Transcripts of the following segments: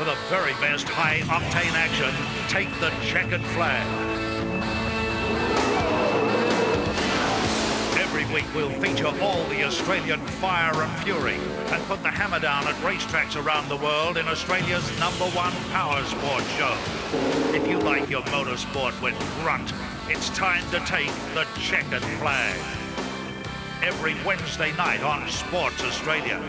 For the very best high-octane action, take the checkered flag. Every week we'll feature all the Australian fire and fury and put the hammer down at racetracks around the world in Australia's #1 power sport show. If you like your motorsport with grunt, it's time to take the checkered flag. Every Wednesday night on Sports Australia.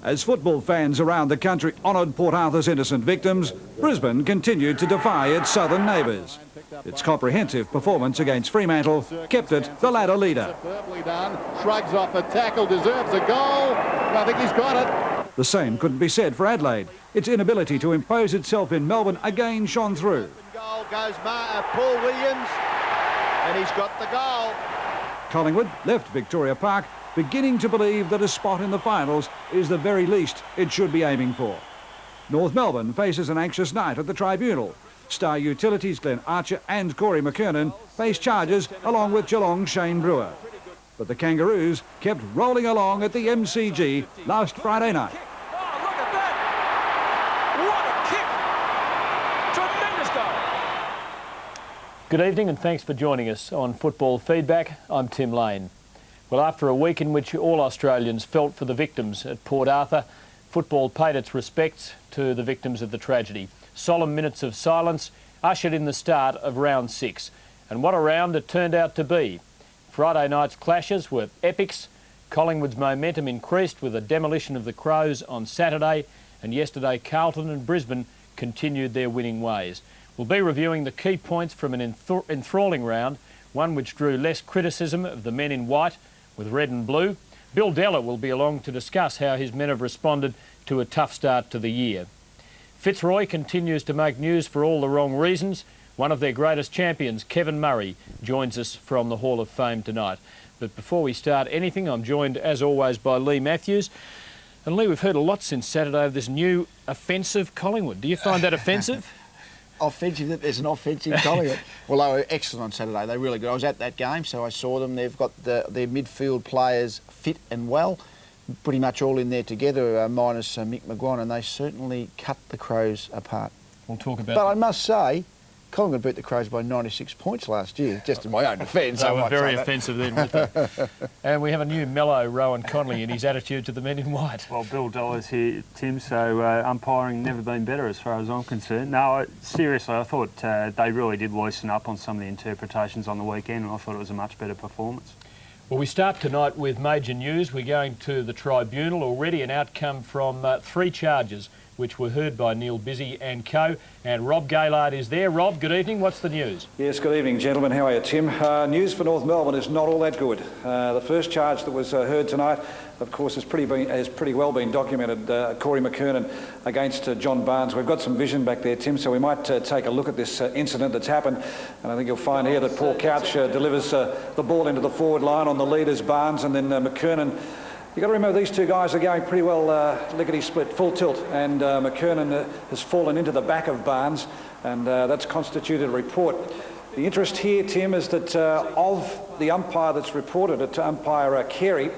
As football fans around the country honoured Port Arthur's innocent victims, Brisbane continued to defy its southern neighbours. Its comprehensive performance against Fremantle kept it the ladder leader. Superbly done, shrugs off a tackle, deserves a goal. I think he's got it. The same couldn't be said for Adelaide. Its inability to impose itself in Melbourne again shone through. Goal goes Paul Williams, and he's got the goal. Collingwood left Victoria Park beginning to believe that a spot in the finals is the very least it should be aiming for. North Melbourne faces an anxious night at the Tribunal. Star Utilities Glenn Archer and Corey McKernan face charges along with Geelong's Shane Brewer. But the Kangaroos kept rolling along at the MCG last Friday night. Oh, look at that! What a kick! Tremendous goal! Good evening and thanks for joining us on Football Feedback. I'm Tim Lane. Well, after a week in which all Australians felt for the victims at Port Arthur, football paid its respects to the victims of the tragedy. Solemn minutes of silence ushered in the start of round 6. And what a round it turned out to be. Friday night's clashes were epics. Collingwood's momentum increased with the demolition of the Crows on Saturday, and yesterday Carlton and Brisbane continued their winning ways. We'll be reviewing the key points from an enthralling round, one which drew less criticism of the men in white with red and blue. Bill Della will be along to discuss how his men have responded to a tough start to the year. Fitzroy continues to make news for all the wrong reasons. One of their greatest champions, Kevin Murray, joins us from the Hall of Fame tonight. But before we start anything, I'm joined as always by Leigh Mathews. And Leigh, we've heard a lot since Saturday of this new offensive Collingwood. Do you find that offensive? Offensive, that there's an offensive Collingwood. Well, they were excellent on Saturday. They really good. I was at that game, so I saw them. They've got their midfield players fit and well, pretty much all in there together, minus Mick McGuan, and they certainly cut the Crows apart. We'll talk about But I must say, Collingwood beat the Crows by 96 points last year, just in my own defence. They were very offensive then, weren't they? And we have a new mellow Rohan Connolly in his attitude to the men in white. Well, Bill Della's here, Tim, so umpiring never been better as far as I'm concerned. No, seriously, I thought they really did loosen up on some of the interpretations on the weekend, and I thought it was a much better performance. Well, we start tonight with major news. We're going to the Tribunal. Already an outcome from 3 charges which were heard by Neil Bizzy and co. And Rob Gaylard is there. Rob, good evening. What's the news? Yes, good evening, gentlemen. How are you, Tim? News for North Melbourne is not all that good. The first charge that was heard tonight, of course, has pretty well been documented. Corey McKernan against John Barnes. We've got some vision back there, Tim, so we might take a look at this incident that's happened. And I think you'll find here that Paul Couch delivers the ball into the forward line on the leaders, Barnes, and then McKernan. You've got to remember these two guys are going pretty well lickety-split, full tilt, and McKernan has fallen into the back of Barnes, and that's constituted a report. The interest here, Tim, is that of the umpire that's reported it to umpire Carey,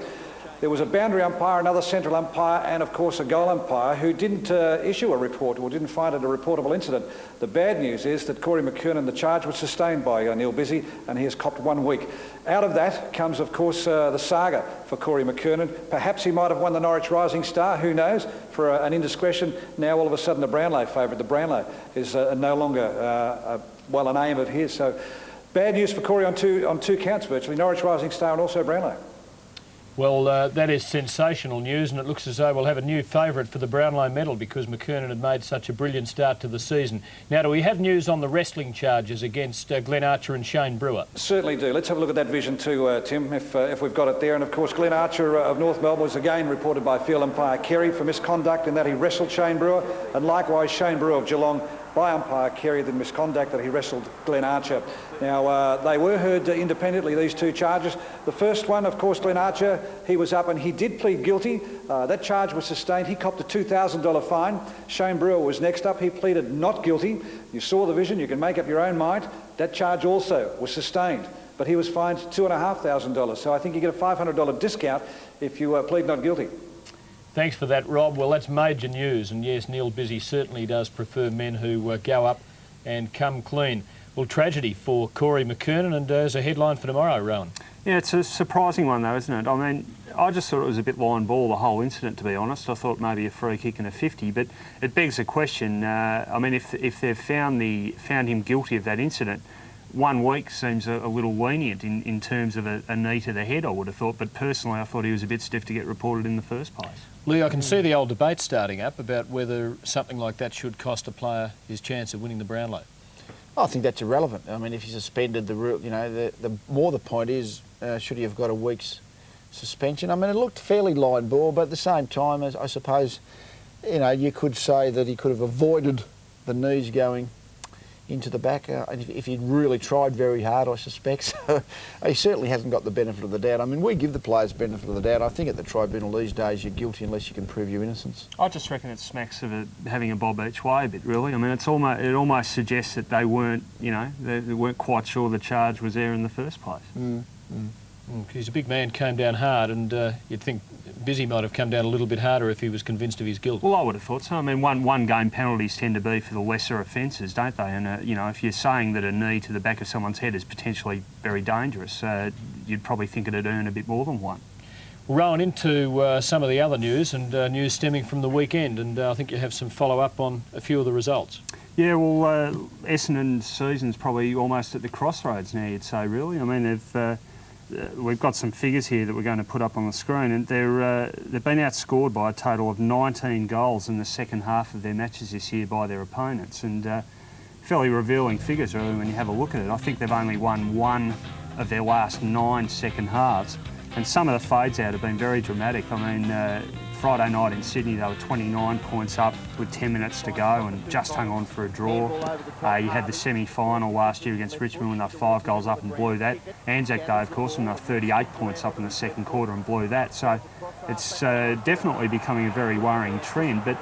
there was a boundary umpire, another central umpire, and of course a goal umpire who didn't issue a report or didn't find it a reportable incident. The bad news is that Corey McKernan, the charge was sustained by Neil Bizzy, and he has copped 1 week. Out of that comes, of course, the saga for Corey McKernan. Perhaps he might have won the Norwich Rising Star, who knows, for an indiscretion. Now all of a sudden the Brownlow favourite, the Brownlow, is no longer an aim of his. So bad news for Corey on two counts virtually, Norwich Rising Star and also Brownlow. Well, that is sensational news, and it looks as though we'll have a new favourite for the Brownlow medal because McKernan had made such a brilliant start to the season. Now, do we have news on the wrestling charges against Glenn Archer and Shane Brewer? Certainly do. Let's have a look at that vision too, Tim, if we've got it there. And of course, Glenn Archer of North Melbourne was again reported by field umpire Kerry for misconduct in that he wrestled Shane Brewer, and likewise Shane Brewer of Geelong by umpire Kerry the misconduct that he wrestled Glenn Archer. Now, they were heard independently, these two charges. The first one, of course, Glenn Archer, he was up and he did plead guilty. That charge was sustained. He copped a $2,000 fine. Shane Brewer was next up. He pleaded not guilty. You saw the vision. You can make up your own mind. That charge also was sustained, but he was fined $2,500. So I think you get a $500 discount if you plead not guilty. Thanks for that, Rob. Well, that's major news, and yes, Neil Busy certainly does prefer men who go up and come clean. Well, tragedy for Corey McKernan, and as a headline for tomorrow, Rohan. Yeah, it's a surprising one though, isn't it? I mean, I just thought it was a bit line ball, the whole incident, to be honest. I thought maybe a free kick and a 50, but it begs the question, I mean, if they've found him guilty of that incident, 1 week seems a little lenient in terms of a knee to the head, I would have thought, but personally I thought he was a bit stiff to get reported in the first place. Leigh, I can see the old debate starting up about whether something like that should cost a player his chance of winning the Brownlow. I think that's irrelevant. I mean, if he suspended the rule, you know, the more the point is, should he have got a week's suspension? I mean, it looked fairly line ball, but at the same time, as I suppose, you know, you could say that he could have avoided the knees going into the back, and if he'd really tried very hard, I suspect. So he certainly hasn't got the benefit of the doubt. I mean, we give the players benefit of the doubt. I think at the tribunal these days you're guilty unless you can prove your innocence. I just reckon it smacks of having a bob each way a bit, really. I mean, it almost suggests that they weren't, you know, they weren't quite sure the charge was there in the first place. He's a big man, came down hard, and you'd think Busy might have come down a little bit harder if he was convinced of his guilt. Well, I would have thought so. I mean, one game penalties tend to be for the lesser offences, don't they? And, you know, if you're saying that a knee to the back of someone's head is potentially very dangerous, you'd probably think it'd earn a bit more than one. Rohan, into some of the other news, and news stemming from the weekend, and I think you have some follow-up on a few of the results. Yeah, well, Essendon's season's probably almost at the crossroads now, you'd say, really. I mean, we've got some figures here that we're going to put up on the screen, and they've been outscored by a total of 19 goals in the second half of their matches this year by their opponents, and fairly revealing figures, really, when you have a look at it. I think they've only won 1 of their last 9 second halves, and some of the fades out have been very dramatic. I mean, Friday night in Sydney, they were 29 points up with 10 minutes to go and just hung on for a draw. You had the semi-final last year against Richmond when they were 5 goals up and blew that. Anzac Day, of course, when they were 38 points up in the second quarter and blew that. So it's definitely becoming a very worrying trend. But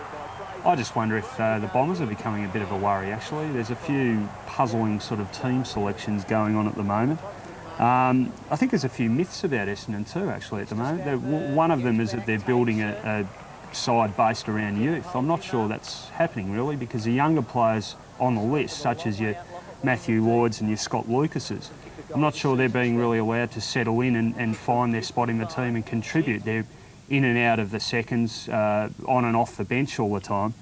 I just wonder if the Bombers are becoming a bit of a worry, actually. There's a few puzzling sort of team selections going on at the moment. I think there's a few myths about Essendon too, actually, at the moment. One of them is that they're building a side based around youth. I'm not sure that's happening, really, because the younger players on the list, such as your Matthew Lloyds and your Scott Lucases, I'm not sure they're being really allowed to settle in and find their spot in the team and contribute. They're in and out of the seconds, on and off the bench all the time.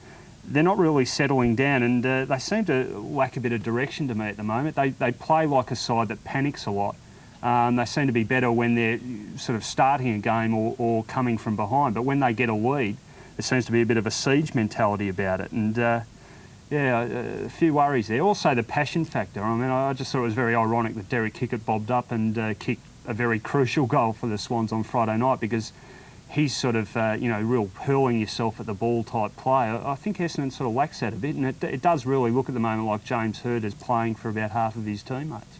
They're not really settling down, and they seem to lack a bit of direction to me at the moment. They play like a side that panics a lot. They seem to be better when they're sort of starting a game or coming from behind, but when they get a lead, there seems to be a bit of a siege mentality about it, and yeah, a few worries there. Also the passion factor. I mean, I just thought it was very ironic that Derek Kickett bobbed up and kicked a very crucial goal for the Swans on Friday night, because he's sort of, you know, real hurling yourself at the ball type player. I think Essendon sort of lacks that a bit, and it does really look at the moment like James Hird is playing for about half of his teammates.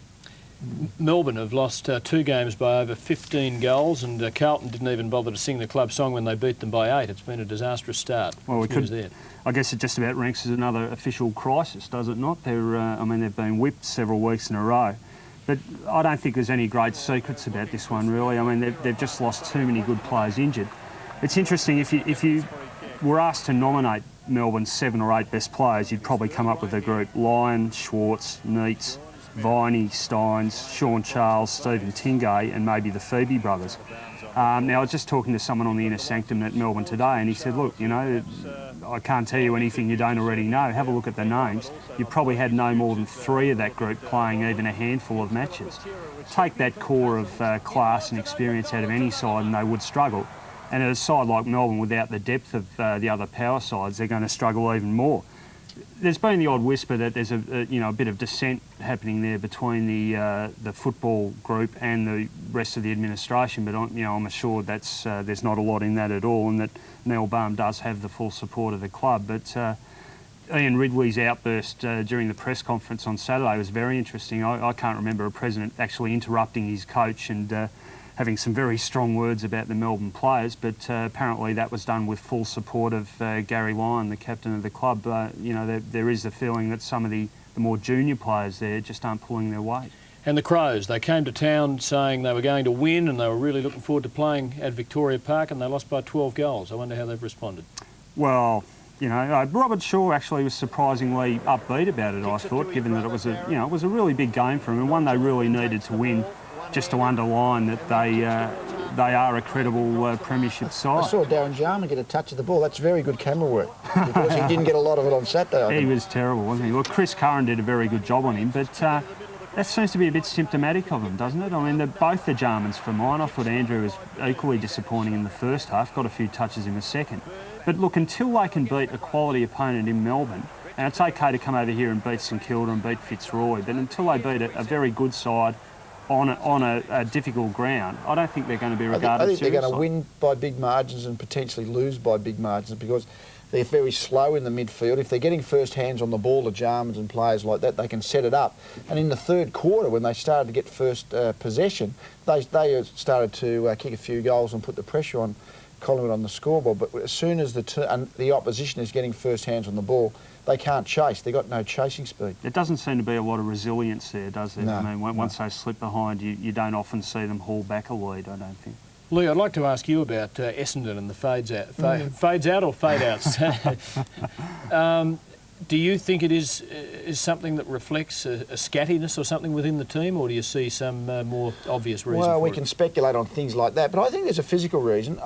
Melbourne have lost 2 games by over 15 goals, and Carlton didn't even bother to sing the club song when they beat them by 8. It's been a disastrous start. Well, I guess it just about ranks as another official crisis, does it not? I mean, they've been whipped several weeks in a row. But I don't think there's any great secrets about this one, really. I mean, they've just lost too many good players injured. It's interesting, if you were asked to nominate Melbourne's 7 or 8 best players, you'd probably come up with a group: Lyon, Schwartz, Neitz, Viney, Steins, Sean Charles, Stephen Tingay, and maybe the Phoebe brothers. Now, I was just talking to someone on the inner sanctum at Melbourne today, and he said, look, you know, I can't tell you anything you don't already know. Have a look at the names. You probably had no more than 3 of that group playing even a handful of matches. Take that core of class and experience out of any side and they would struggle. And at a side like Melbourne, without the depth of the other power sides, they're going to struggle even more. There's been the odd whisper that there's a bit of dissent happening there between the football group and the rest of the administration, but I'm assured that's there's not a lot in that at all, and that Neil Baum does have the full support of the club. But Ian Ridley's outburst during the press conference on Saturday was very interesting. I can't remember a president actually interrupting his coach and having some very strong words about the Melbourne players, but apparently that was done with full support of Gary Lyon, the captain of the club. There is the feeling that some of the more junior players there just aren't pulling their weight. And the Crows, they came to town saying they were going to win and they were really looking forward to playing at Victoria Park, and they lost by 12 goals. I wonder how they've responded. Well, Robert Shaw actually was surprisingly upbeat about it, I thought, given that it was a really big game for him and one they really needed to win, just to underline that they are a credible premiership side. I saw Darren Jarman get a touch of the ball. That's very good camera work, because he didn't get a lot of it on Saturday. He was terrible, wasn't he? Well, Chris Curran did a very good job on him, but that seems to be a bit symptomatic of him, doesn't it? I mean, both the Jarmans for mine. I thought Andrew was equally disappointing in the first half, got a few touches in the second. But look, until they can beat a quality opponent in Melbourne, and it's okay to come over here and beat St Kilda and beat Fitzroy, but until they beat a very good side on a difficult ground, I don't think they're going to be regarded seriously. I think they're going to win by big margins and potentially lose by big margins, because they're very slow in the midfield. If they're getting first hands on the ball, the Jarmans and players like that, they can set it up. And in the third quarter, when they started to get first possession, they started to kick a few goals and put the pressure on Collingwood on the scoreboard. But as soon as the opposition is getting first hands on the ball, they can't chase. They've got no chasing speed. There doesn't seem to be a lot of resilience there, does there? No, I mean, once they slip behind, you don't often see them haul back a lead, I don't think. Leigh, I'd like to ask you about Essendon and the fades out. Fades out or fade outs? Do you think it is something that reflects a scattiness or something within the team, or do you see some more obvious reason Well, for we it? can speculate on things like that, but I think there's a physical reason.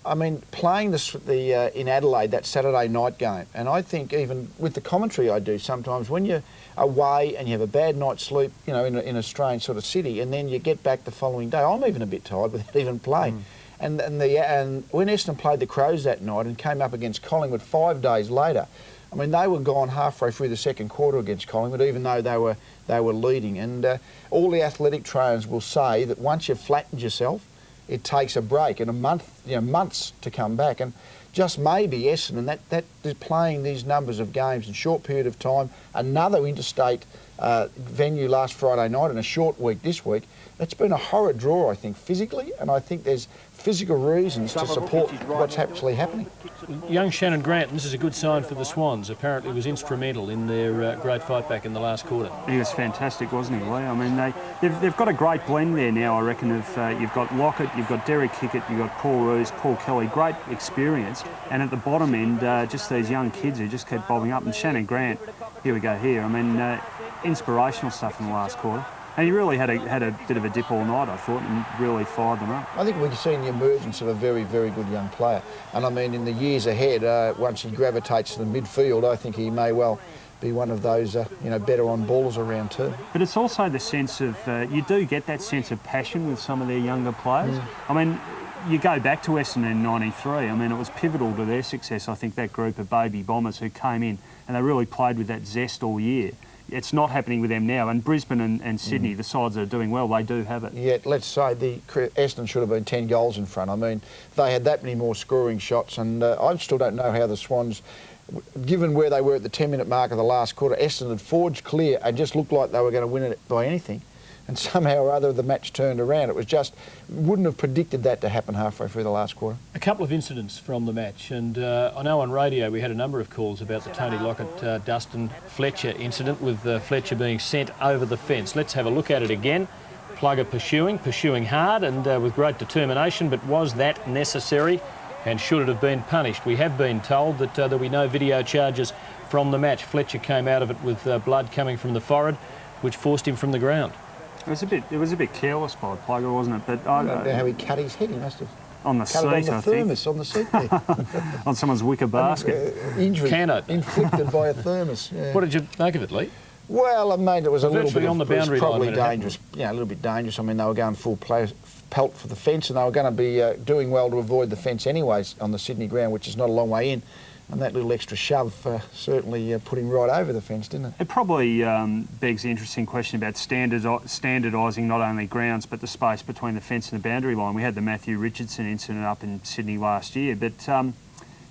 I mean, playing in Adelaide, that Saturday night game, and I think even with the commentary I do sometimes, when you're away and you have a bad night's sleep, in a strange sort of city, and then you get back the following day, I'm even a bit tired without even playing. And when Essendon played the Crows that night and came up against Collingwood 5 days later, I mean, they were gone halfway through the second quarter against Collingwood, even though they were leading. And all the athletic trainers will say that once you've flattened yourself, it takes a break and a month, months to come back. And just maybe Essendon, that playing these numbers of games in a short period of time, another interstate venue last Friday night and a short week this week, it's been a horrid draw, I think, physically, and I think there's physical reasons to support what's actually happening. Young Shannon Grant, and this is a good sign for the Swans, apparently was instrumental in their great fight back in the last quarter. He was fantastic, wasn't he, Leigh? I mean, they've got a great blend there now, I reckon, of you've got Lockett, you've got Derek Kickett, you've got Paul Roos, Paul Kelly, great experience, and at the bottom end, just these young kids who just keep bobbing up. And Shannon Grant, here we go here, I mean, inspirational stuff in the last quarter. And he really had a bit of a dip all night, I thought, and really fired them up. I think we've seen the emergence of a very, very good young player. And I mean, in the years ahead, once he gravitates to the midfield, I think he may well be one of those, better on ballers around too. But it's also the sense of, you do get that sense of passion with some of their younger players. I mean, you go back to Essendon in '93, I mean, it was pivotal to their success, I think, that group of baby bombers who came in and they really played with that zest all year. It's not happening with them now, and Brisbane and Sydney, the sides that are doing well, they do have it. Yeah, let's say Essendon should have been 10 goals in front. I mean, they had that many more scoring shots, and I still don't know how the Swans, given where they were at the 10-minute mark of the last quarter, Essendon had forged clear and just looked like they were going to win it by anything. And somehow or other the match turned around. It was just, wouldn't have predicted that to happen halfway through the last quarter. A couple of incidents from the match, and I know on radio we had a number of calls about the Tony Lockett, Dustin Fletcher incident, with Fletcher being sent over the fence. Let's have a look at it again. Plugger pursuing hard and with great determination, but was that necessary, and should it have been punished? We have been told that there'll be no video charges from the match. Fletcher came out of it with blood coming from the forehead, which forced him from the ground. It was a bit careless by Plugger, wasn't it? But I don't know how he cut his head. He must have. On the seat, on the I thermos, think. on the seat there. On someone's wicker basket. Injury Can opener. inflicted by a thermos. Yeah. What did you make of it, Leigh? Well, I mean, it was a little Virtually bit on the it was boundary line probably when it happened. dangerous. Yeah, a little bit dangerous. I mean, they were going full pelt for the fence, and they were going to be doing well to avoid the fence anyways on the Sydney ground, which is not a long way in. And that little extra shove certainly put him right over the fence, didn't it? It probably begs the interesting question about standardising not only grounds but the space between the fence and the boundary line. We had the Matthew Richardson incident up in Sydney last year, but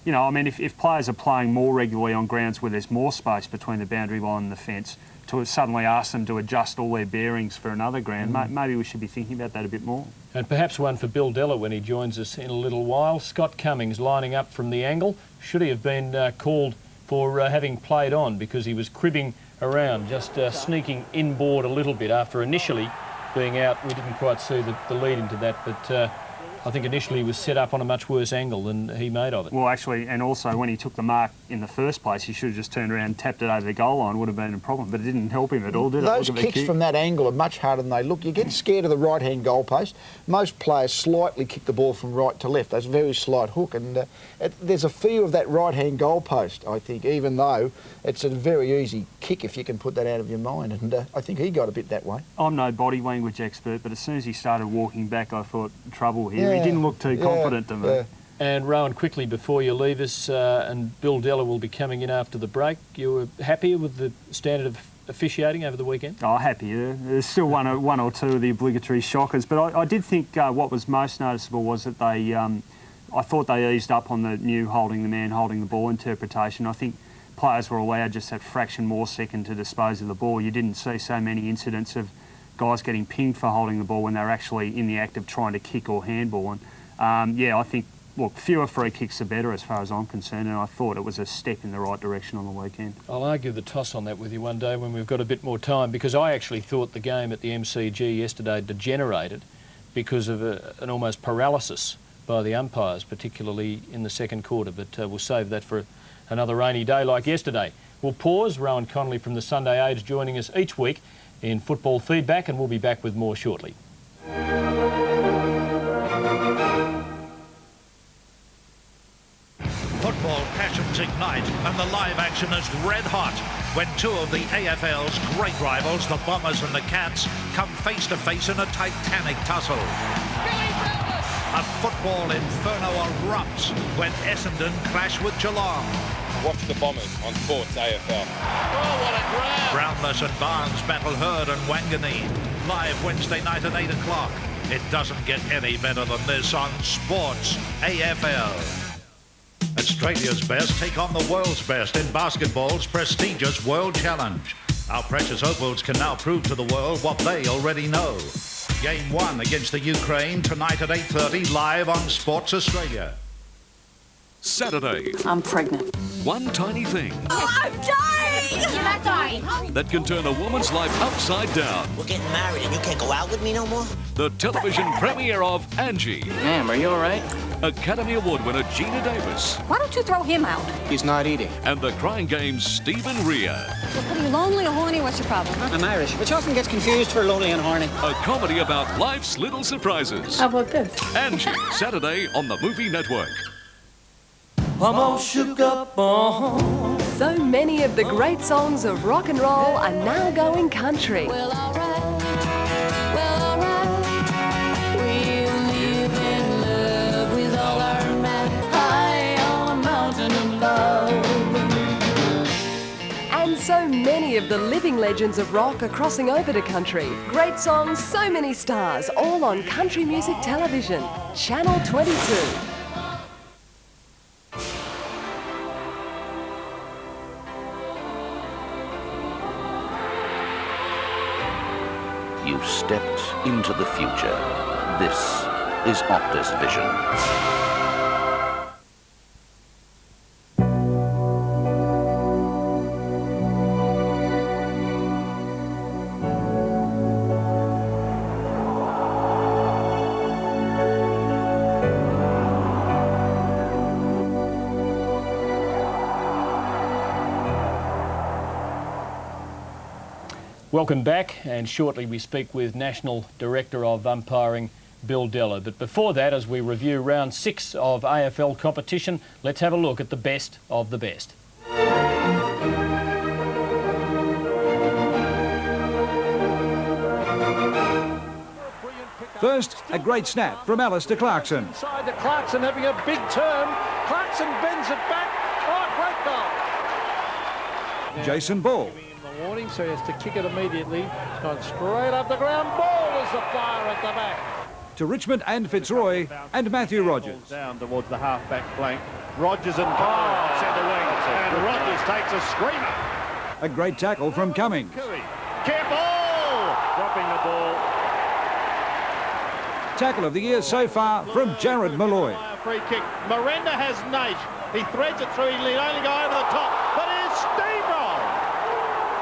you know, I mean, if players are playing more regularly on grounds where there's more space between the boundary line and the fence, to suddenly ask them to adjust all their bearings for another ground, maybe we should be thinking about that a bit more. And perhaps one for Bill Della when he joins us in a little while. Scott Cummings lining up from the angle. Should he have been called for having played on because he was cribbing around, just sneaking inboard a little bit after initially being out. We didn't quite see the lead into that, but I think initially he was set up on a much worse angle than he made of it. Well, actually, and also when he took the mark in the first place, he should have just turned around and tapped it over the goal line. Would have been a problem, but it didn't help him at all, did it? Those kicks from that angle are much harder than they look. You get scared of the right-hand goalpost. Most players slightly kick the ball from right to left. That's a very slight hook, and there's a feel of that right-hand goalpost, I think, even though it's a very easy kick if you can put that out of your mind, and I think he got a bit that way. I'm no body language expert, but as soon as he started walking back, I thought, trouble here. He didn't look too confident to me. Yeah. And Rohan, quickly before you leave us, and Bill Della will be coming in after the break, you were happy with the standard of officiating over the weekend? Oh, happy. There's still one or two of the obligatory shockers, but I did think what was most noticeable was that they, I thought they eased up on the new holding the man, holding the ball interpretation. I think players were allowed just that fraction more second to dispose of the ball. You didn't see so many incidents of guys getting pinged for holding the ball when they're actually in the act of trying to kick or handball. And yeah, I think, look, fewer free kicks are better as far as I'm concerned, and I thought it was a step in the right direction on the weekend. I'll argue the toss on that with you one day when we've got a bit more time, because I actually thought the game at the MCG yesterday degenerated because of an almost paralysis by the umpires, particularly in the second quarter, but we'll save that for another rainy day like yesterday. We'll pause. Rohan Connolly from the Sunday Age joining us each week in Football Feedback, and we'll be back with more shortly. Football passions ignite and the live action is red hot when two of the AFL's great rivals, the Bombers and the Cats, come face to face in a titanic tussle. A football inferno erupts when Essendon clash with Geelong. Watch the Bombers on Sports AFL. Oh, what a grab! Brownless and Barnes battle Hurd and Wanganeen. Live Wednesday night at 8 o'clock. It doesn't get any better than this on Sports AFL. Australia's best take on the world's best in basketball's prestigious World Challenge. Our precious opals can now prove to the world what they already know. Game 1 against the Ukraine tonight at 8:30 live on Sports Australia. Saturday. I'm pregnant. One tiny thing. Oh, I'm dying! You're not dying. That can turn a woman's life upside down. We're getting married and you can't go out with me no more? The television premiere of Angie. Ma'am, are you all right? Academy Award winner Gina Davis. Why don't you throw him out? He's not eating. And the Crying Game's Stephen Rea. You're pretty lonely or horny. What's your problem, huh? I'm Irish, which often gets confused for lonely and horny. A comedy about life's little surprises. How about this? Angie, Saturday on the Movie Network. I'm all shook up, So many of the great songs of rock and roll are now going country. Well, alright, we'll live in love with all our might, high on a mountain of love. And so many of the living legends of rock are crossing over to country. Great songs, so many stars, all on country music television. Channel 22. You've stepped into the future. This is Optus Vision. Welcome back, and shortly we speak with National Director of Umpiring, Bill Della. But before that, as we review round 6 of AFL competition, let's have a look at the best of the best. First, a great snap from Alistair Clarkson. Inside the Clarkson having a big turn. Clarkson bends it back. Oh, great goal. Jason Ball. In the warning, so he has to kick it immediately. It's gone straight up the ground. Ball is the fire at the back. To Richmond and Fitzroy and Matthew Rogers. Down towards the half-back flank. Rogers and Connolly centre wing. And Rogers takes a screamer. A great tackle from Cummings. Careful! Dropping the ball. Tackle of the year so far from Jared Malloy. Free kick. Miranda has Nate. He threads it through. He'll only go over the top. But it's steamroll.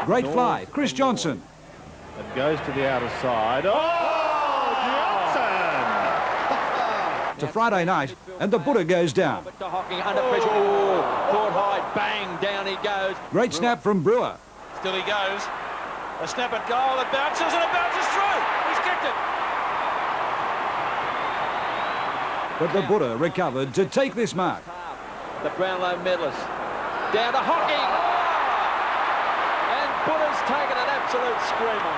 Great fly, Chris Johnson. It goes to the outer side. Oh, Johnson! To Friday night, and the Buddha goes down. To Hocking under pressure. Oh, caught high. Bang, down he goes. Great snap from Brewer. Still he goes. A snap at goal. It bounces and it bounces through. He's kicked it. But the Buddha recovered to take this mark. The Brownlow medalist. Down to Hocking. And Buddha's taken an absolute screamer.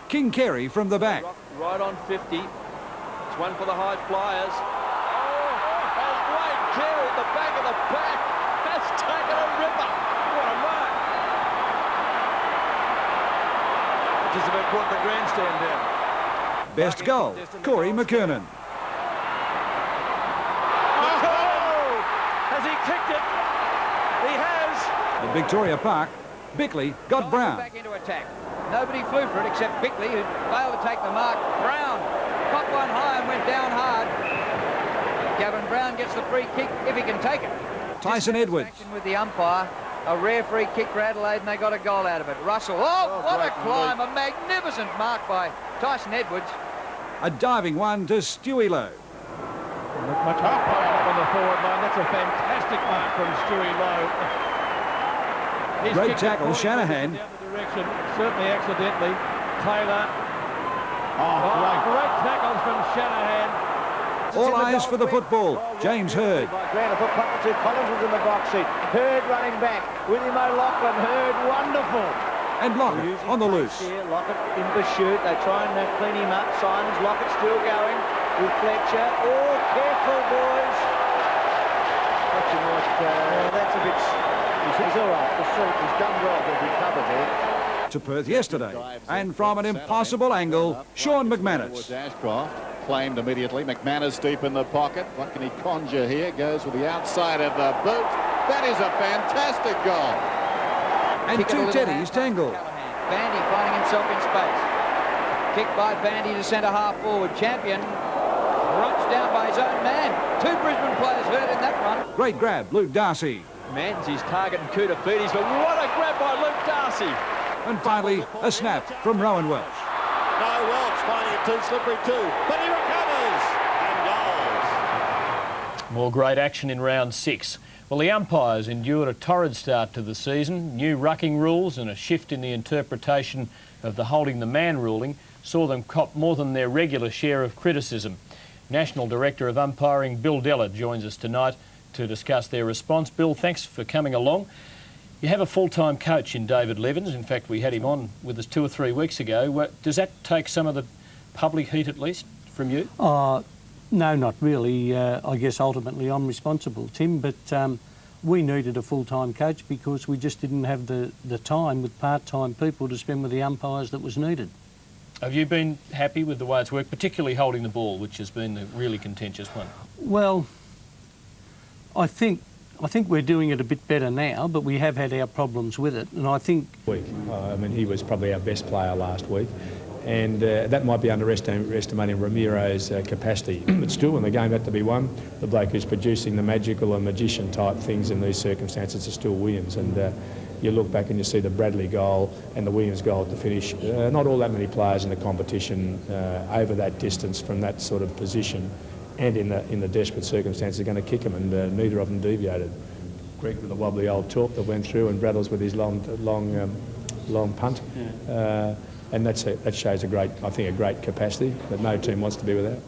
King Kerry from the back. Right on 50. It's one for the high flyers. Oh, and Wayne Kerry at the back of the pack has taken a ripper. What a mark. Just about brought the grandstand down. Best goal, Corey McKernan. Has he kicked it? He has. At Victoria Park, Bickley got Brown. Back into attack. Nobody flew for it except Bickley, who failed to take the mark. Brown popped one high and went down hard. Gavin Brown gets the free kick if he can take it. Tyson Edwards. With the umpire, a rare free kick for Adelaide, and they got a goal out of it. Russell, what a climb, a magnificent mark by Tyson Edwards. A diving one to Stewie Lowe. Much up on the forward line. That's a fantastic mark from Stewie Lowe. Great tackle, Shanahan. Down the direction, certainly accidentally. Taylor. Great tackles from Shanahan. All eyes for the football. James Hurd. Ground to put Puckett to Collins was in the box seat. Hurd running back. William O'Loughlin. Hurd, wonderful. And Lockett on the loose. Here, Lockett in pursuit. They try and clean him up. Simons, Lockett still going with Fletcher. Oh, careful, boys. That's a bit... He's all right. He's done well to recover there. To Perth yesterday. And from an impossible angle, Sean McManus. Ashcroft claimed immediately. McManus deep in the pocket. What can he conjure here? Goes with the outside of the boot. That is a fantastic goal. And two teddies tangled. Bandy finding himself in space. Kick by Bandy to centre half forward. Champion runs down by his own man. Two Brisbane players hurt in that run. Great grab, Luke Darcy. Manzi's targeting Kuta Feeties, but what a grab by Luke Darcy. And finally, a snap from Rowan Welch. No, Welch finding it too slippery too, but he recovers and goals. More great action in round 6. Well, the umpires endured a torrid start to the season. New rucking rules and a shift in the interpretation of the holding the man ruling saw them cop more than their regular share of criticism. National Director of Umpiring Bill Della joins us tonight to discuss their response. Bill, thanks for coming along. You have a full-time coach in David Levins. In fact, we had him on with us 2 or 3 weeks ago. Does that take some of the public heat, at least, from you? No, not really. I guess ultimately I'm responsible, Tim, but we needed a full-time coach because we just didn't have the time with part-time people to spend with the umpires that was needed. Have you been happy with the way it's worked, particularly holding the ball, which has been the really contentious one? Well, I think we're doing it a bit better now, but we have had our problems with it, and I think... I mean, he was probably our best player last week, and that might be underestimating Ramiro's capacity, but still, when the game had to be won, the bloke who's producing the magical and magician type things in these circumstances is still Williams, and you look back and you see the Bradley goal and the Williams goal at the finish. Not all that many players in the competition over that distance from that sort of position and in the desperate circumstances are going to kick him, and neither of them deviated. Greg with a wobbly old talk that went through, and Braddles with his long long punt. And that shows I think a great capacity that no team wants to be without.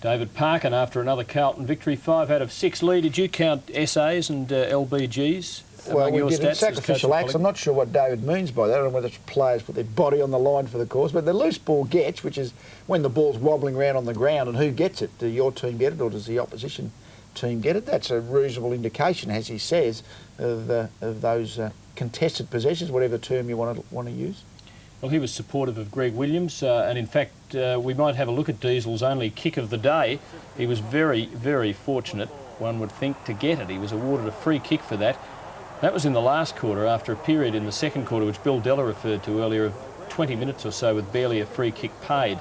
David Parkin, after another Carlton victory, 5 out of 6. Leigh, did you count SAs and LBGs? Well, we did sacrificial acts. I'm not sure what David means by that. I don't know whether it's players put their body on the line for the cause, but the loose ball gets, which is when the ball's wobbling around on the ground, and who gets it? Do your team get it, or does the opposition team get it? That's a reasonable indication, as he says, of those contested possessions, whatever term you want to use. Well, he was supportive of Greg Williams, and in fact, we might have a look at Diesel's only kick of the day. He was very, very fortunate, one would think, to get it. He was awarded a free kick for that. That was in the last quarter, after a period in the second quarter, which Bill Della referred to earlier, of 20 minutes or so with barely a free kick paid.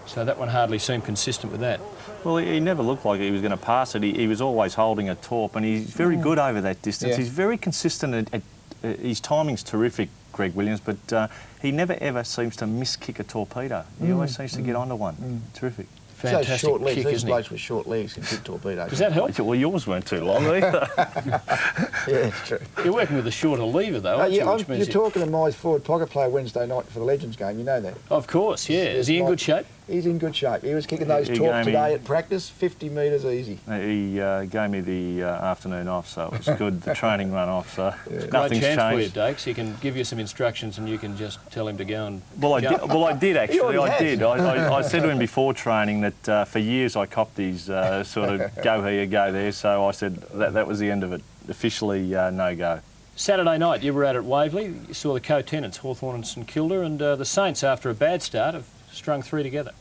So that one hardly seemed consistent with that. Well, he never looked like he was going to pass it. He was always holding a torp, and he's very good over that distance. Yeah. He's very consistent. His timing's terrific, Greg Williams, but he never ever seems to miss-kick a torpedo. He always seems to get onto one. Terrific. Fantastic so short legs. kick, These blokes with short legs can kick torpedoes. Does that help? Well, yours weren't too long either. Yeah, it's true. You're working with a shorter lever, though, aren't you? You're talking to my forward pocket player Wednesday night for the Legends game, you know that? Of course, yeah. Is he in good shape? He's in good shape. He was kicking those torps today at practice, 50 metres easy. He gave me the afternoon off, so it was good. The training run off, so nothing's Great chance changed. for you, Daicos. He can give you some instructions and you can just tell him to go and I did actually. I said to him before training that for years I copped these sort of go here, go there, so I said that was the end of it. Officially no-go. Saturday night, you were out at Waverley. You saw the co-tenants, Hawthorn and St Kilda, and the Saints, after a bad start, have strung 3 together.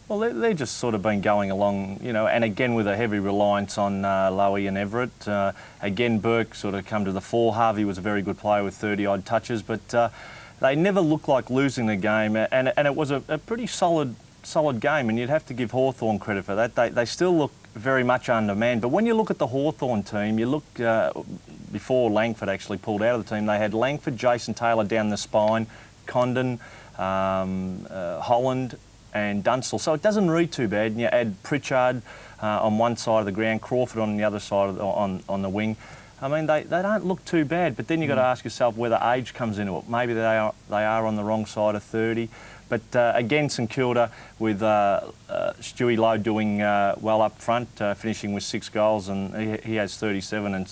Well, they've just sort of been going along, you know, and again with a heavy reliance on Leigh and Everett. Again, Burke sort of come to the fore. Harvey was a very good player with 30-odd touches, but they never looked like losing the game, and it was a pretty solid game, and you'd have to give Hawthorn credit for that. They still look very much undermanned, but when you look at the Hawthorn team, you look before Langford actually pulled out of the team, they had Langford, Jason Taylor down the spine, Condon, Holland and Dunstall. So it doesn't read too bad. And you add Pritchard on one side of the ground, Crawford on the other side on the wing. I mean, they don't look too bad, but then you've got to ask yourself whether age comes into it. Maybe they are on the wrong side of 30. But again, St Kilda with Stewie Lowe doing well up front, finishing with 6 goals, and he has 37, and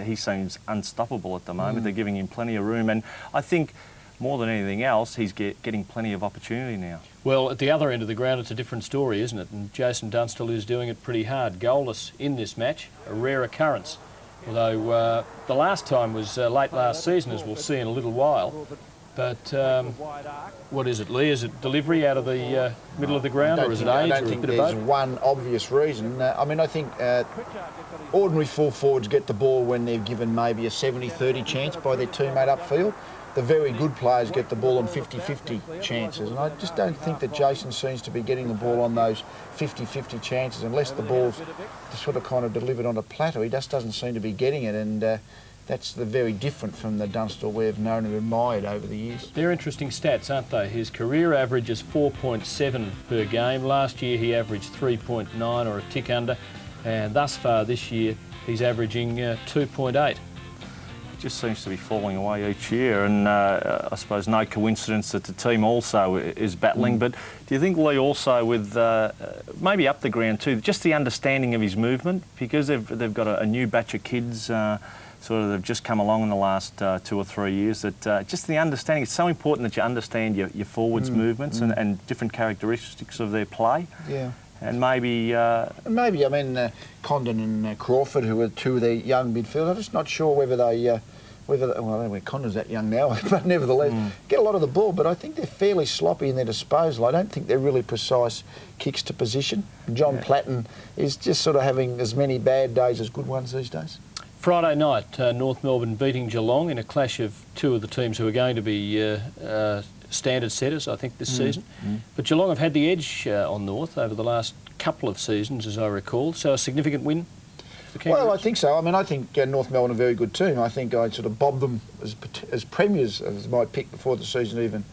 he seems unstoppable at the moment. They're giving him plenty of room, and I think more than anything else, he's getting plenty of opportunity now. Well, at the other end of the ground, it's a different story, isn't it? And Jason Dunstall is doing it pretty hard. Goalless in this match, a rare occurrence. Although the last time was late last season, as we'll see in a little while. But what is it, Leigh? Is it delivery out of the middle of the ground, or is it age, I don't think there's one obvious reason. I mean, I think ordinary full forwards get the ball when they're given maybe a 70-30 chance by their teammate upfield. The very good players get the ball on 50-50 chances, and I just don't think that Jason seems to be getting the ball on those 50-50 chances unless the ball's sort of kind of delivered on a platter. He just doesn't seem to be getting it, and that's very different from the Dunstall we've known and admired over the years. They're interesting stats, aren't they? His career average is 4.7 per game. Last year he averaged 3.9 or a tick under, and thus far this year he's averaging 2.8. Just seems to be falling away each year, and I suppose no coincidence that the team also is battling. But do you think Leigh also with maybe up the ground too, just the understanding of his movement, because they've got a new batch of kids they've just come along in the last 2 or 3 years, that just the understanding, it's so important that you understand your forwards' movements and different characteristics of their play. Yeah. And maybe I mean, Condon and Crawford, who are 2 of their young midfielders, I'm just not sure whether they, well, I don't know where Condon's that young now, but nevertheless, get a lot of the ball, but I think they're fairly sloppy in their disposal. I don't think they're really precise kicks to position. John Platten is just sort of having as many bad days as good ones these days. Friday night, North Melbourne beating Geelong in a clash of 2 of the teams who are going to be standard setters, I think, this season. But Geelong have had the edge on North over the last couple of seasons, as I recall, so a significant win. Well, I think so. I mean, I think North Melbourne are a very good team. I think I sort of bobbed them as premiers as my pick before the season even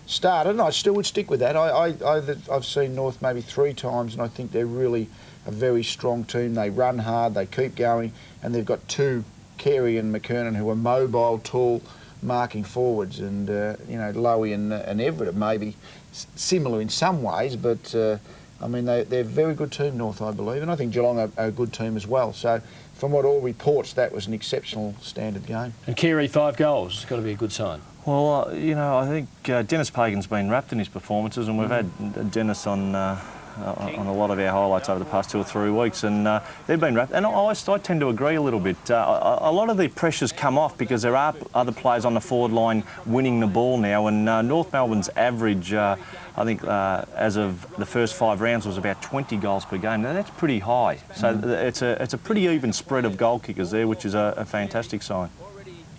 started, and I still would stick with that. I've seen North maybe 3 times, and I think they're really a very strong team. They run hard, they keep going, and they've got 2, Carey and McKernan, who are mobile, tall marking forwards, and you know, Leigh and Everett are maybe similar in some ways, but I mean, they're a very good team, North, I believe, and I think Geelong are a good team as well. So from what all reports, that was an exceptional standard game. And Carey, 5 goals. It's got to be a good sign. Well, you know, I think Dennis Pagan's been wrapped in his performances, and we've had Dennis on a lot of our highlights over the past 2 or 3 weeks, and they've been wrapped. And I tend to agree a little bit. A lot of the pressures come off because there are other players on the forward line winning the ball now, and North Melbourne's average, I think, as of the first 5 rounds was about 20 goals per game. Now, that's pretty high. So it's a pretty even spread of goal kickers there, which is a fantastic sign.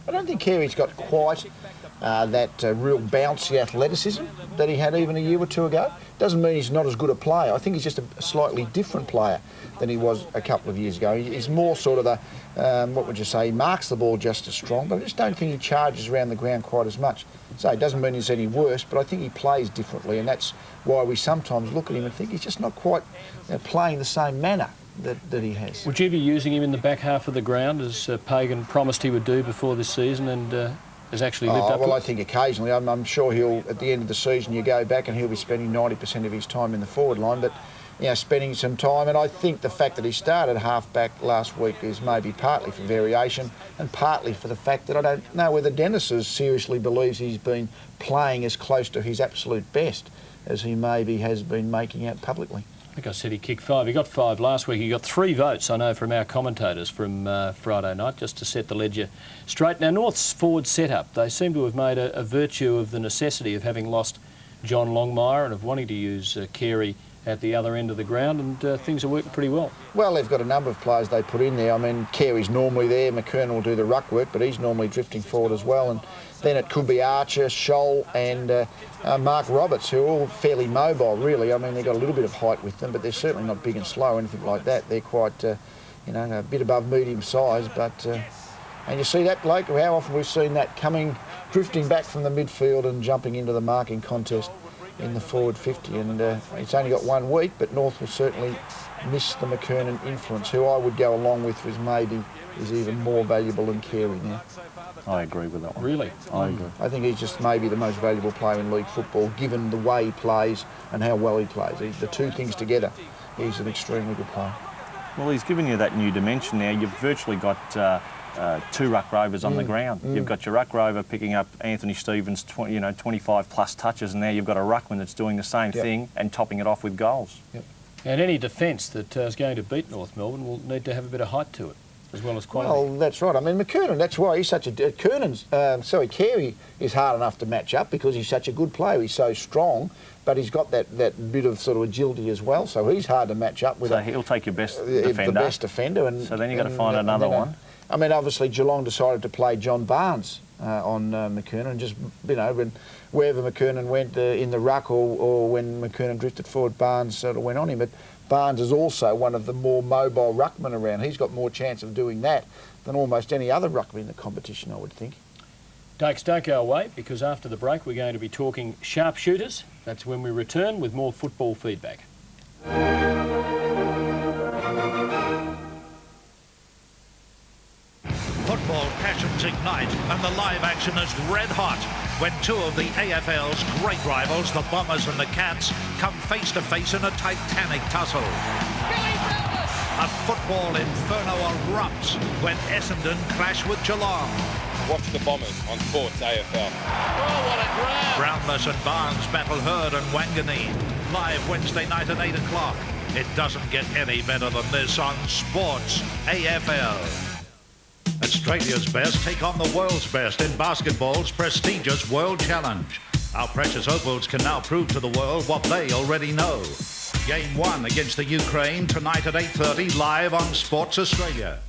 I don't think Carey's got quite that real bouncy athleticism that he had even a year or 2 ago. Doesn't mean he's not as good a player. I think he's just a slightly different player than he was a couple of years ago. He's more sort of the, what would you say, he marks the ball just as strong, but I just don't think he charges around the ground quite as much. So it doesn't mean he's any worse, but I think he plays differently, and that's why we sometimes look at him and think he's just not quite playing the same manner that he has. Would you be using him in the back half of the ground, as Pagan promised he would do before this season, and has actually lived up to it? Well, I think occasionally. I'm sure he'll, at the end of the season, you go back and he'll be spending 90% of his time in the forward line, but you know, spending some time, and I think the fact that he started half-back last week is maybe partly for variation and partly for the fact that I don't know whether Dennis seriously believes he's been playing as close to his absolute best as he maybe has been making out publicly. I think I said he kicked 5. He got 5 last week. He got 3 votes, I know, from our commentators from Friday night, just to set the ledger straight. Now, North's forward setup, they seem to have made a virtue of the necessity of having lost John Longmire and of wanting to use Carey at the other end of the ground, and things are working pretty well. Well, they've got a number of players they put in there. I mean, Carey's normally there, McKernan will do the ruck work, but he's normally drifting forward as well, and then it could be Archer, Scholl and Mark Roberts, who are all fairly mobile, really. I mean, they've got a little bit of height with them, but they're certainly not big and slow or anything like that. They're quite, you know, a bit above medium size, but... and you see that bloke, how often we've seen that drifting back from the midfield and jumping into the marking contest in the forward 50, and it's only got 1 week, but North will certainly miss the McKernan influence, who I would go along with is maybe is even more valuable than Carey now. I agree with that one. Really? I agree. I think he's just maybe the most valuable player in league football, given the way he plays and how well he plays. The two things together, he's an extremely good player. Well, he's given you that new dimension now. You've virtually got 2 ruck rovers on the ground. You've got your ruck rover picking up Anthony Stevens' 25 plus touches, and now you've got a ruckman that's doing the same thing and topping it off with goals. Yep. And any defence that is going to beat North Melbourne will need to have a bit of height to it, as well as quality. Well, that's right. I mean, McKernan, that's why he's such a... Carey is hard enough to match up because he's such a good player. He's so strong, but he's got that bit of sort of agility as well, so he's hard to match up with. So he'll take your best defender. The best defender. And, so then you've got to find another one. I mean, obviously Geelong decided to play John Barnes on McKernan, and just, you know, wherever McKernan went in the ruck or when McKernan drifted forward, Barnes sort of went on him. But Barnes is also one of the more mobile ruckmen around. He's got more chance of doing that than almost any other ruckman in the competition, I would think. Daicos, don't go away, because after the break we're going to be talking sharpshooters. That's when we return with more football feedback. Football passions ignite and the live action is red hot when 2 of the AFL's great rivals, the Bombers and the Cats, come face to face in a titanic tussle. A football inferno erupts when Essendon clash with Geelong. Watch the Bombers on Sports AFL. Oh, what a grab! Brownless and Barnes battle Hurd and Wanganeen. Live Wednesday night at 8 o'clock. It doesn't get any better than this on Sports AFL. Australia's best take on the world's best in basketball's prestigious World Challenge. Our precious opals can now prove to the world what they already know. Game 1 against the Ukraine tonight at 8:30 live on Sports Australia.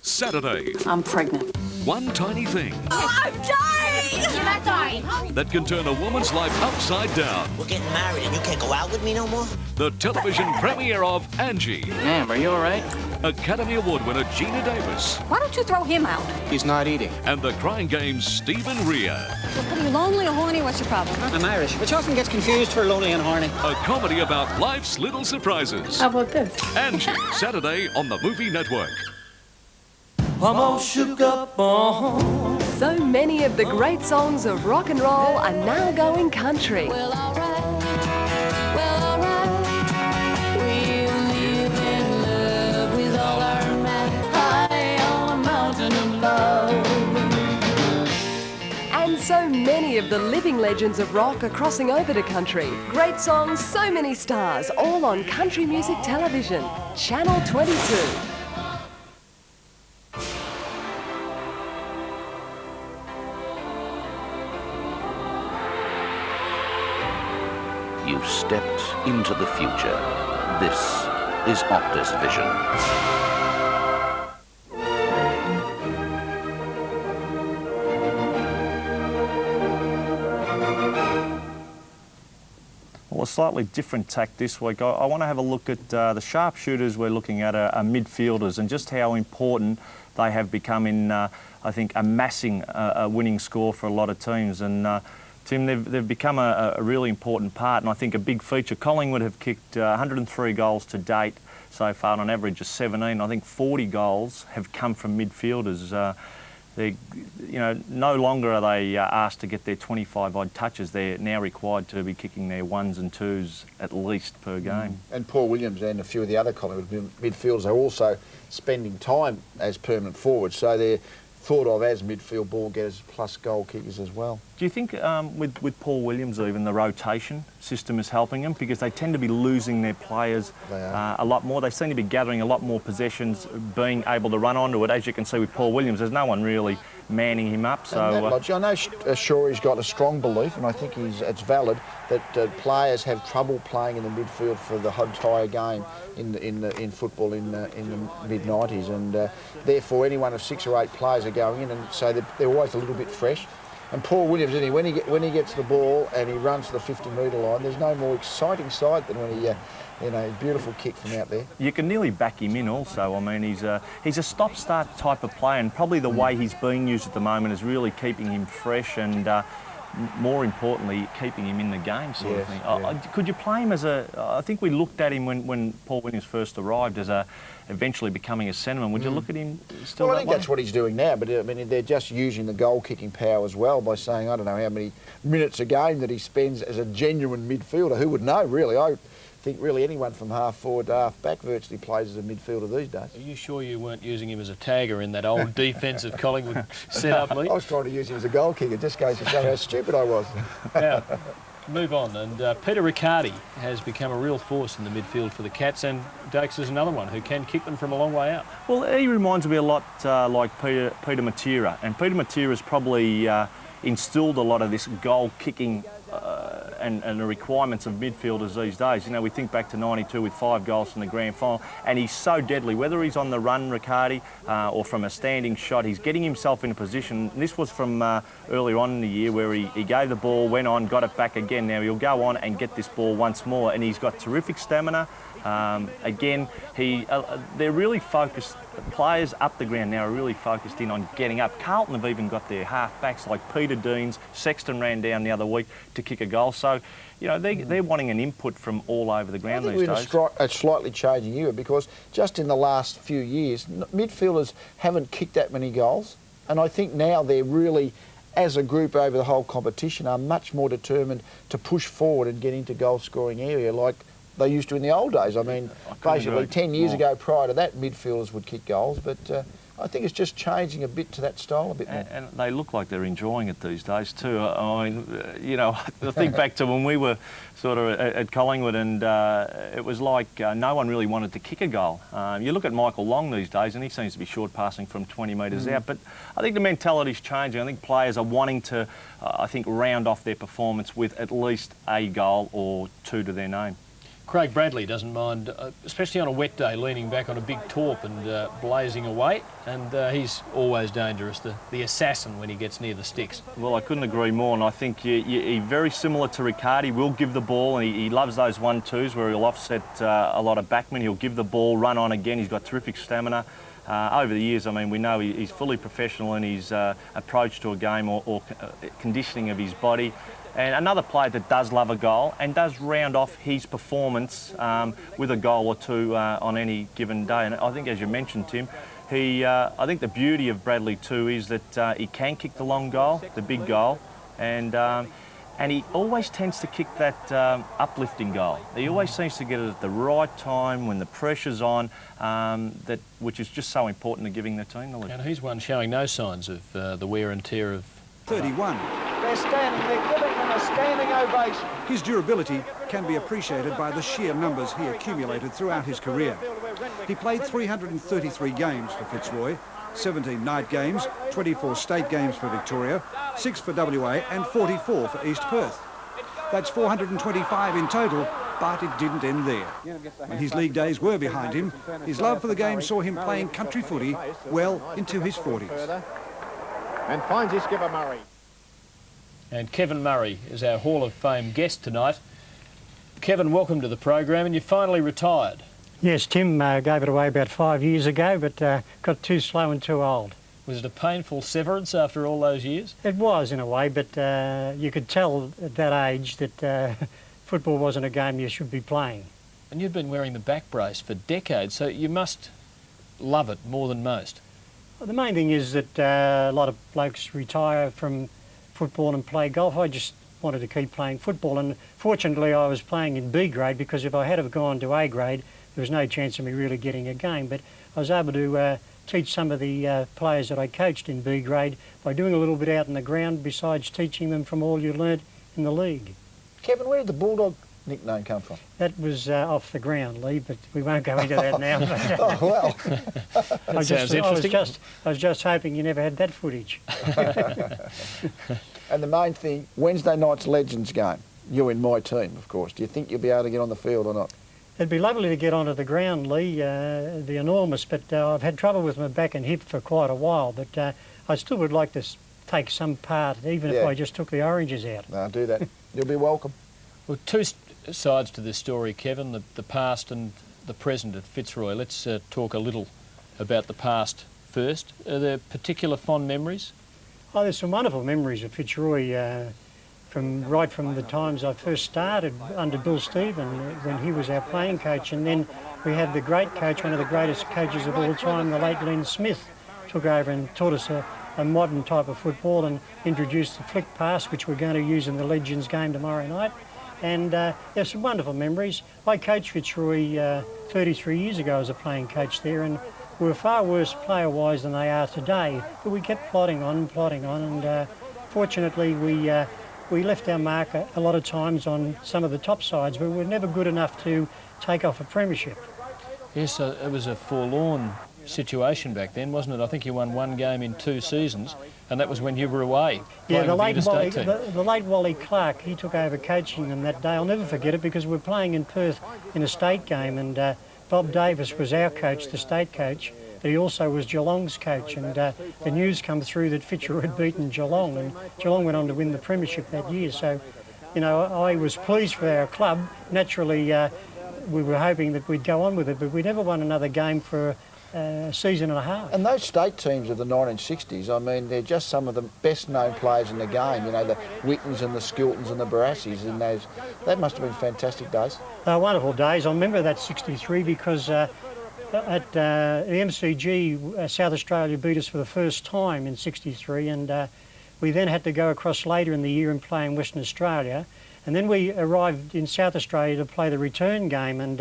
Saturday. I'm pregnant. One tiny thing Oh, I'm dying! You're not dying. that can turn a woman's life upside down. We're getting married and you can't go out with me no more? The television premiere of Angie. Ma'am, are you all right? Academy Award winner Gina Davis. Why don't you throw him out? He's not eating. And the Crying Game's Stephen Rea. Are you lonely or horny? What's your problem, huh? I'm Irish, which often gets confused for lonely and horny. A comedy about life's little surprises. How about this? Angie, Saturday on the Movie Network. I'm all shook up on So many of the great songs of rock and roll are now going country. Well, alright. Well, alright. We'll live in love with all our might, high on a mountain of love. And so many of the living legends of rock are crossing over to country. Great songs, so many stars, all on Country Music Television. Channel 22. You've stepped into the future. This is Optus Vision. Well, a slightly different tack this week. I want to have a look at the sharpshooters we're looking at are midfielders and just how important they have become in, I think, amassing a winning score for a lot of teams. And Tim, they've become a really important part, and I think a big feature. Collingwood have kicked 103 goals to date so far, on an average of 17. I think 40 goals have come from midfielders. No longer are they asked to get their 25-odd touches. They're now required to be kicking their ones and twos at least per game. And Paul Williams and a few of the other Collingwood midfielders are also spending time as permanent forwards, so they're thought of as midfield ball getters plus goal kickers as well. Do you think with Paul Williams even the rotation system is helping them, because they tend to be losing their players a lot more? They seem to be gathering a lot more possessions, being able to run onto it. As you can see with Paul Williams, there's no one really manning him up. So I know Shorey's got a strong belief, and I think it's valid, that players have trouble playing in the midfield for the entire game in football in the mid-90s, and therefore any one of 6 or 8 players are going in, and so they're always a little bit fresh. And Paul Williams, when he gets the ball and he runs to the 50-metre line, there's no more exciting sight than when he, beautiful kick from out there. You can nearly back him in also. I mean, he's a stop-start type of player, and probably the way he's being used at the moment is really keeping him fresh and, more importantly, keeping him in the game sort of thing. Yeah. Could you play him as I think we looked at him when Paul Williams first arrived as eventually becoming a centreman. Would you look at him still I think that's what he's doing now, but I mean, they're just using the goal-kicking power as well by saying, I don't know how many minutes a game that he spends as a genuine midfielder. Who would know, really? I think really anyone from half forward to half back virtually plays as a midfielder these days. Are you sure you weren't using him as a tagger in that old defensive Collingwood setup, Leigh? I was trying to use him as a goal kicker. It just goes to show how stupid I was. Now, move on, and Peter Riccardi has become a real force in the midfield for the Cats, and Daicos is another one who can kick them from a long way out. Well, he reminds me a lot like Peter Matera, and Peter Matera's probably instilled a lot of this goal-kicking and the requirements of midfielders these days. You know, we think back to '92 with 5 goals in the grand final, and he's so deadly. Whether he's on the run, Riccardi, or from a standing shot, he's getting himself in a position. This was from earlier on in the year where he gave the ball, went on, got it back again. Now he'll go on and get this ball once more, and he's got terrific stamina. Again, they're really focused. Players up the ground now are really focused in on getting up. Carlton have even got their half-backs like Peter Deans. Sexton ran down the other week to kick a goal. So, you know, they're wanting an input from all over the ground these days. I think we're in a slightly changing era, because just in the last few years, midfielders haven't kicked that many goals. And I think now they're really, as a group over the whole competition, are much more determined to push forward and get into goal-scoring area like they used to in the old days. I mean, basically 10 years ago prior to that, midfielders would kick goals, but I think it's just changing a bit to that style a bit more. And they look like they're enjoying it these days too. I mean, you know, I think back to when we were sort of at Collingwood, and it was like no one really wanted to kick a goal. You look at Michael Long these days, and he seems to be short passing from 20 metres out. But I think the mentality's changing. I think players are wanting to, I think, round off their performance with at least a goal or 2 to their name. Craig Bradley doesn't mind, especially on a wet day, leaning back on a big torp and blazing away, and he's always dangerous, the assassin when he gets near the sticks. Well, I couldn't agree more, and I think he's very similar to Riccardi. Will give the ball, and he loves those 1-2s where he'll offset a lot of backmen. He'll give the ball, run on again. He's got terrific stamina. Over the years, I mean, we know he's fully professional in his approach to a game or conditioning of his body. And another player that does love a goal and does round off his performance with a goal or 2 on any given day. And I think, as you mentioned, Tim, I think the beauty of Bradley too is that he can kick the long goal, the big goal, and he always tends to kick that uplifting goal. He always seems to get it at the right time when the pressure's on, which is just so important to giving the team the lead. And he's one showing no signs of the wear and tear of 31. They're standing, they're giving them a standing ovation. His durability can be appreciated by the sheer numbers he accumulated throughout his career. He played 333 games for Fitzroy, 17 night games, 24 state games for Victoria, 6 for WA and 44 for East Perth. That's 425 in total, but it didn't end there. When his league days were behind him, his love for the game saw him playing country footy well into his 40s. And finds his skipper Murray. And Kevin Murray is our Hall of Fame guest tonight. Kevin, welcome to the program, and you finally retired. Yes, Tim gave it away about 5 years ago, but got too slow and too old. Was it a painful severance after all those years? It was, in a way, but you could tell at that age that football wasn't a game you should be playing. And you've been wearing the back brace for decades, so you must love it more than most. Well, the main thing is that a lot of blokes retire from football and play golf. I just wanted to keep playing football, and fortunately I was playing in B grade, because if I had have gone to A grade, there was no chance of me really getting a game. But I was able to teach some of the players that I coached in B grade by doing a little bit out in the ground, besides teaching them from all you learnt in the league. Kevin, where did the Bulldog nickname come from? That was off the ground, Leigh, but we won't go into that now. Oh, well. That sounds interesting. I was just hoping you never had that footage. And the main thing, Wednesday night's Legends game. You're in my team, of course. Do you think you'll be able to get on the field or not? It'd be lovely to get onto the ground, Leigh, the enormous, but I've had trouble with my back and hip for quite a while, but I still would like to take some part, even if I just took the oranges out. No, do that. You'll be welcome. Well, two sides to this story, Kevin, the past and the present at Fitzroy. Let's talk a little about the past first. Are there particular fond memories? Oh, there's some wonderful memories of Fitzroy, right from the times I first started under Bill Stephen, when he was our playing coach, and then we had the great coach, one of the greatest coaches of all time, the late Len Smith, took over and taught us a modern type of football and introduced the flick pass, which we're going to use in the Legends game tomorrow night. And there's some wonderful memories. I coached Fitzroy 33 years ago as a playing coach there, and we were far worse player-wise than they are today, but we kept plodding on, and fortunately we left our mark a lot of times on some of the top sides, but we were never good enough to take off a premiership. Yes, it was a forlorn situation back then, wasn't it? I think you won one game in 2 seasons, and that was when you were away. Yeah, the late Wally Clark, he took over coaching them that day. I'll never forget it, because we were playing in Perth in a state game, and Bob Davis was our coach, the state coach, but he also was Geelong's coach, and the news come through that Fitzroy had beaten Geelong, and Geelong went on to win the premiership that year. So, you know, I was pleased for our club. Naturally, we were hoping that we'd go on with it, but we never won another game for a season and a half. And those state teams of the 1960s, I mean, they're just some of the best-known players in the game. You know, the Wittens and the Skiltons and the Barassis, and that must have been fantastic days. Wonderful days. I remember that 63 because at the MCG, South Australia beat us for the first time in 63, and we then had to go across later in the year and play in Western Australia. And then we arrived in South Australia to play the return game, and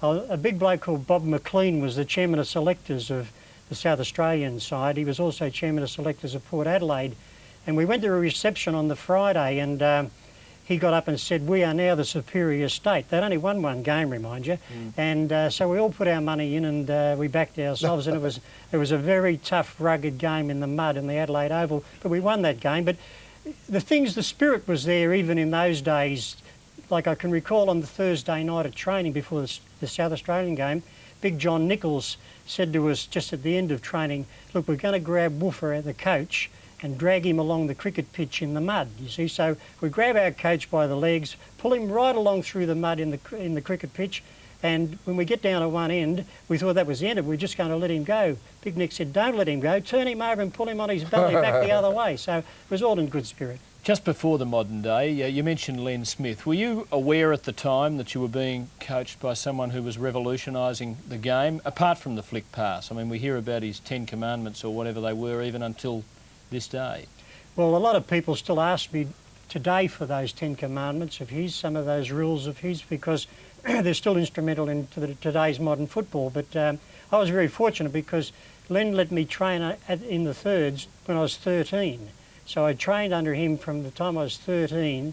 a big bloke called Bob McLean was the chairman of selectors of the South Australian side. He was also chairman of selectors of Port Adelaide. And we went to a reception on the Friday, and he got up and said, "We are now the superior state." They'd only won one game, remind you. And so we all put our money in, and we backed ourselves. And it was a very tough, rugged game in the mud in the Adelaide Oval. But we won that game. But the spirit was there even in those days. Like I can recall on the Thursday night at training before the South Australian game, Big John Nichols said to us just at the end of training, "Look, we're going to grab Woofer, the coach, and drag him along the cricket pitch in the mud," you see. So we grab our coach by the legs, pull him right along through the mud in the cricket pitch, and when we get down to one end, we thought that was the end of it. We're just going to let him go. Big Nick said, "Don't let him go, turn him over and pull him on his belly back the other way." So it was all in good spirit. Just before the modern day, you mentioned Len Smith. Were you aware at the time that you were being coached by someone who was revolutionising the game, apart from the flick pass? I mean, we hear about his 10 commandments or whatever they were even until this day. Well, a lot of people still ask me today for those 10 commandments of his, some of those rules of his, because they're still instrumental in today's modern football. But I was very fortunate because Len let me train in the thirds when I was 13. So I trained under him from the time I was 13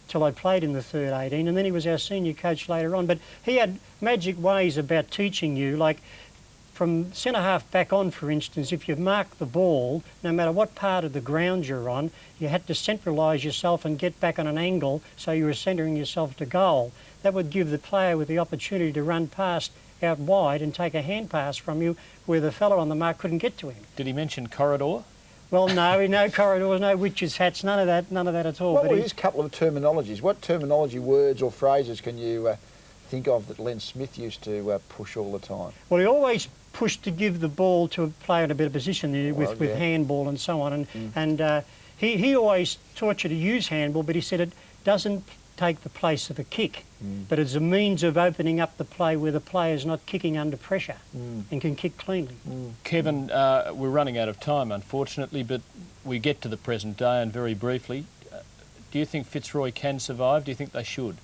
till I played in the third 18, and then he was our senior coach later on. But he had magic ways about teaching you, like from centre-half back on, for instance, if you mark the ball, no matter what part of the ground you're on, you had to centralise yourself and get back on an angle so you were centering yourself to goal. That would give the player with the opportunity to run past out wide and take a hand pass from you where the fellow on the mark couldn't get to him. Did he mention corridor? Well, no corridors, no witches' hats, none of that at all. What were his couple of terminologies? What terminology, words or phrases can you think of that Len Smith used to push all the time? Well, he always pushed to give the ball to a player in a better position there with handball and so on. And he always taught you to use handball, but he said it doesn't take the place of a kick, but it's a means of opening up the play where the player's not kicking under pressure and can kick cleanly. Kevin, we're running out of time, unfortunately, but we get to the present day, and very briefly, do you think Fitzroy can survive? Do you think they should?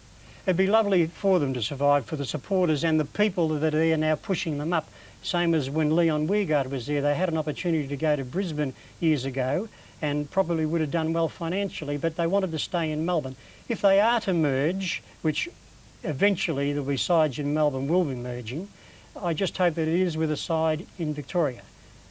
It'd be lovely for them to survive, for the supporters and the people that are there now pushing them up. Same as when Leon Weirgard was there. They had an opportunity to go to Brisbane years ago and probably would have done well financially, but they wanted to stay in Melbourne. If they are to merge, which eventually there'll be sides in Melbourne will be merging, I just hope that it is with a side in Victoria.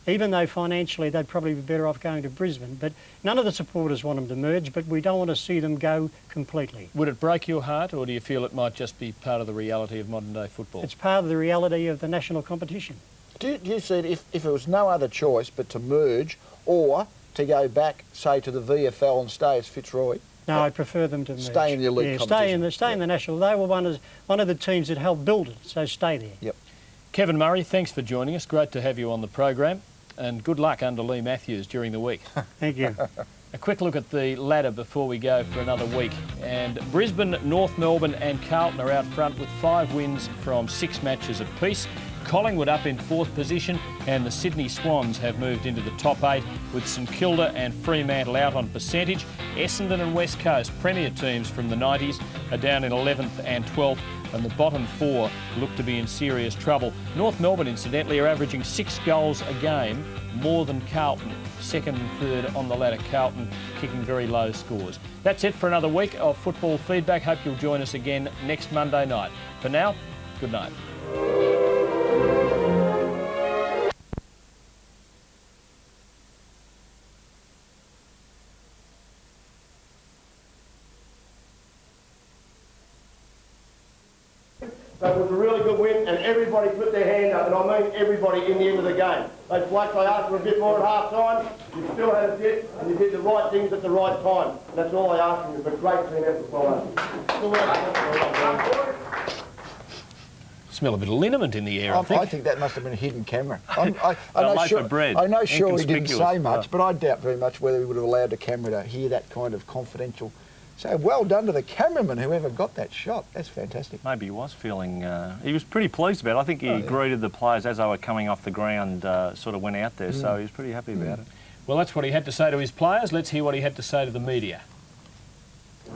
Even though financially they'd probably be better off going to Brisbane. But none of the supporters want them to merge, but we don't want to see them go completely. Would it break your heart, or do you feel it might just be part of the reality of modern day football? It's part of the reality of the national competition. Do you see it if it was no other choice but to merge or to go back, say, to the VFL and stay as Fitzroy? No, I prefer them to merge. Stay in the elite competition. Stay in the national. They were one of the teams that helped build it, so stay there. Yep. Kevin Murray, thanks for joining us. Great to have you on the program, and good luck under Leigh Mathews during the week. Thank you. A quick look at the ladder before we go for another week. And Brisbane, North Melbourne and Carlton are out front with 5 wins from 6 matches apiece. Collingwood up in 4th position, and the Sydney Swans have moved into the top 8 with St Kilda and Fremantle out on percentage. Essendon and West Coast, premier teams from the 90s, are down in 11th and 12th, and the bottom 4 look to be in serious trouble. North Melbourne, incidentally, are averaging 6 goals a game, more than Carlton. 2nd and 3rd on the ladder, Carlton kicking very low scores. That's it for another week of Football Feedback. Hope you'll join us again next Monday night. For now, good night. So it was a really good win, and everybody put their hand up, and I mean everybody in the end of the game. Those blokes, I asked for a bit more at half-time, you still had a bit, and you did the right things at the right time. That's all I asked of you, but great team effort by us. Smell a bit of liniment in the air, I think. I think that must have been a hidden camera. I know sure he didn't say much, but I doubt very much whether he would have allowed the camera to hear that kind of confidential. So well done to the cameraman, whoever got that shot. That's fantastic. Maybe he was feeling... he was pretty pleased about it. I think he greeted the players as they were coming off the ground, sort of went out there, so he was pretty happy about it. Well, that's what he had to say to his players. Let's hear what he had to say to the media.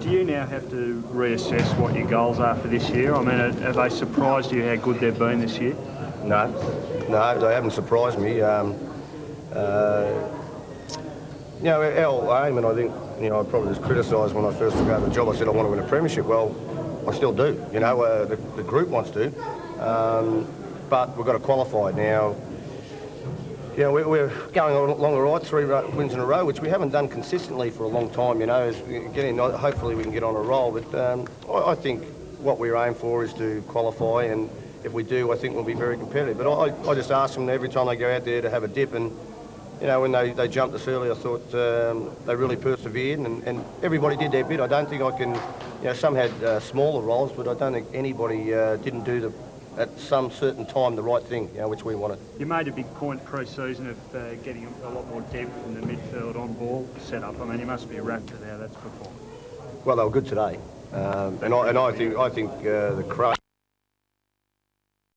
Do you now have to reassess what your goals are for this year? I mean, have they surprised you how good they've been this year? No, they haven't surprised me. You know, our aim, and I think, you know, I probably was criticised when I first took over the job. I said I want to win a premiership. Well, I still do. You know, the group wants to, but we've got to qualify now. You know, we're going along all right, 3 wins in a row, which we haven't done consistently for a long time. You know, hopefully we can get on a roll. But I think what we're aiming for is to qualify, and if we do, I think we'll be very competitive. But I just ask them every time they go out there to have a dip, and you know, when they jumped us early, I thought they really persevered, and everybody did their bit. I don't think I can, you know, some had smaller roles, but I don't think anybody didn't do at some certain time the right thing, which we wanted. You made a big point pre-season of getting a lot more depth in the midfield on ball set up. I mean, you must be wrapped with how that's performed. Well, they were good today, and I think the Crows